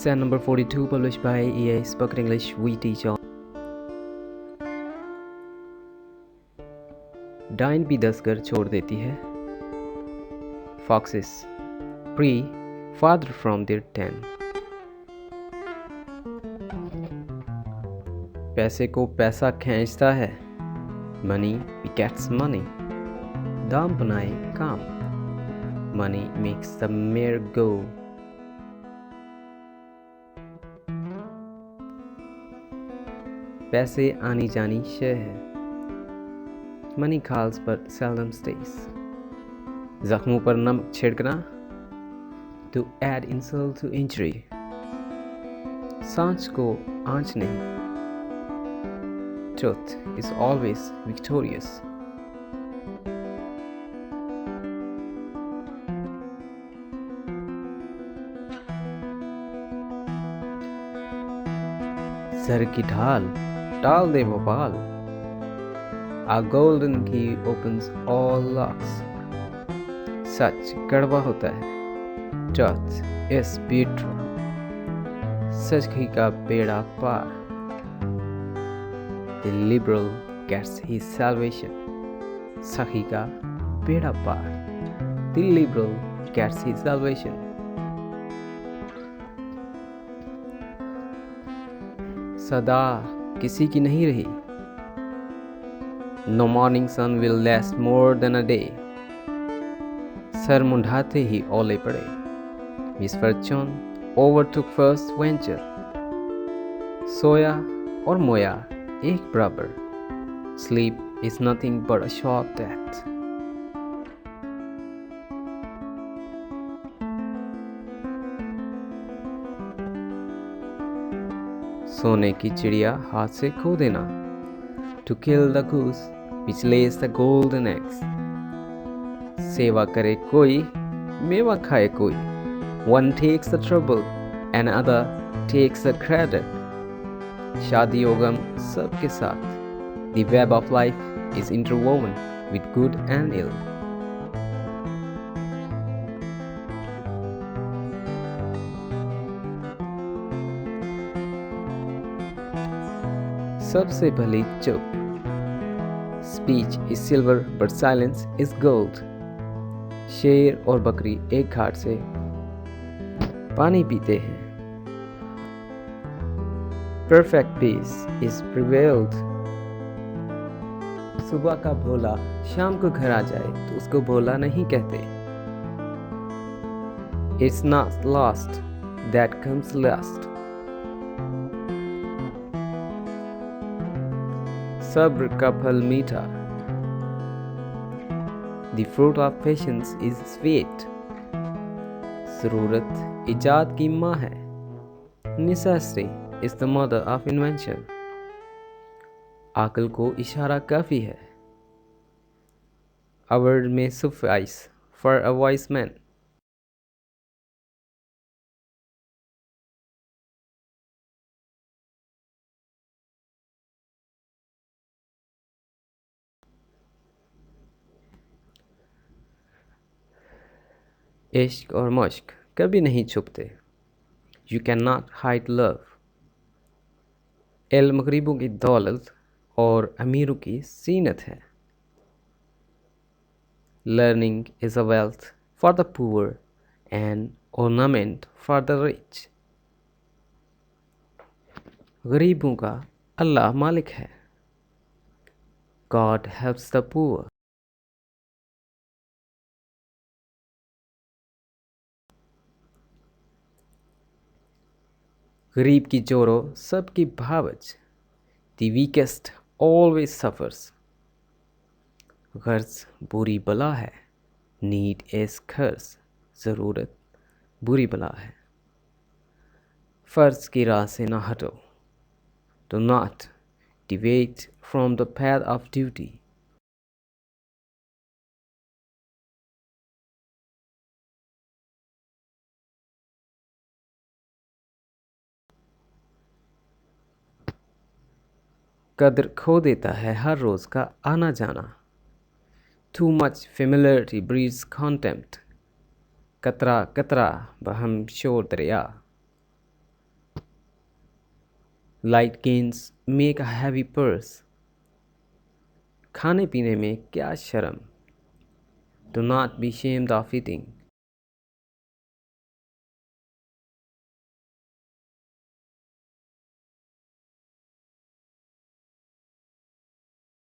Lesson number 42 published by EA Spoken English We Teach All. डाइन भी 10 घर छोड़ देती है. Foxes pray farther from their den. पैसे को पैसा खींचता है. Money begets money. दाम बनाए काम. Money makes the mare go. पैसे आनी जानी शय है. Money calls but seldom stays. जख्मों पर नमक छिड़कना. To add insult to injury. सांच को आंच नहीं. Truth is always victorious. Sir की ढाल टाल दे Bhopal. A golden key opens all locks. सच कड़वा होता है. Truth is bitter. सच का बेड़ा पार. The liberal gets his salvation. सही का बेड़ा पार. The liberal gets his salvation. सदा किसी की नहीं रही. No morning sun will last more than a day. सर मुंडाते ही ओले पड़े. Misfortune overtook first venture. सोया और मोया एक बराबर. Sleep is nothing but a short death. सोने की चिड़िया हाथ से खो देना. To kill the goose which lays the golden eggs. सेवा करे कोई, मेवा खाए कोई. One takes the trouble, another takes the credit. शादी और गम सबके साथ. The web of life is interwoven with good and ill. सबसे भली चुप. Speech is silver but silence is gold. शेर और बकरी एक घाट से पानी पीते हैं. Perfect peace is prevailed. सुबह का भोला शाम को घर आ जाए तो उसको भोला नहीं कहते. It's not lost that comes last. सब्र का फल मीठा. The fruit of patience is sweet. जरूरत इजाद की माँ है. Necessity is the mother of invention. अक्ल को इशारा काफी है. A word may suffice for a wise man. इश्क और मश्क कभी नहीं छुपते. You cannot hide love. इल्म गरीबों की दौलत और अमीरों की जीनत है. Learning is a wealth for the poor and ornament for the rich. गरीबों का अल्लाह मालिक है. God helps the poor. गरीब की जोरो सबकी भावच. The weakest always suffers. गर्ज बुरी बला है. Need is curse. ज़रूरत बुरी बला है. फर्ज की राह से ना हटो. Do not deviate from the path of duty. कदर खो देता है हर रोज़ का आना जाना. Too much familiarity breeds contempt. कतरा कतरा बहम शोर दरिया. Light gains make a heavy purse. खाने पीने में क्या शर्म. Do not be ashamed of eating.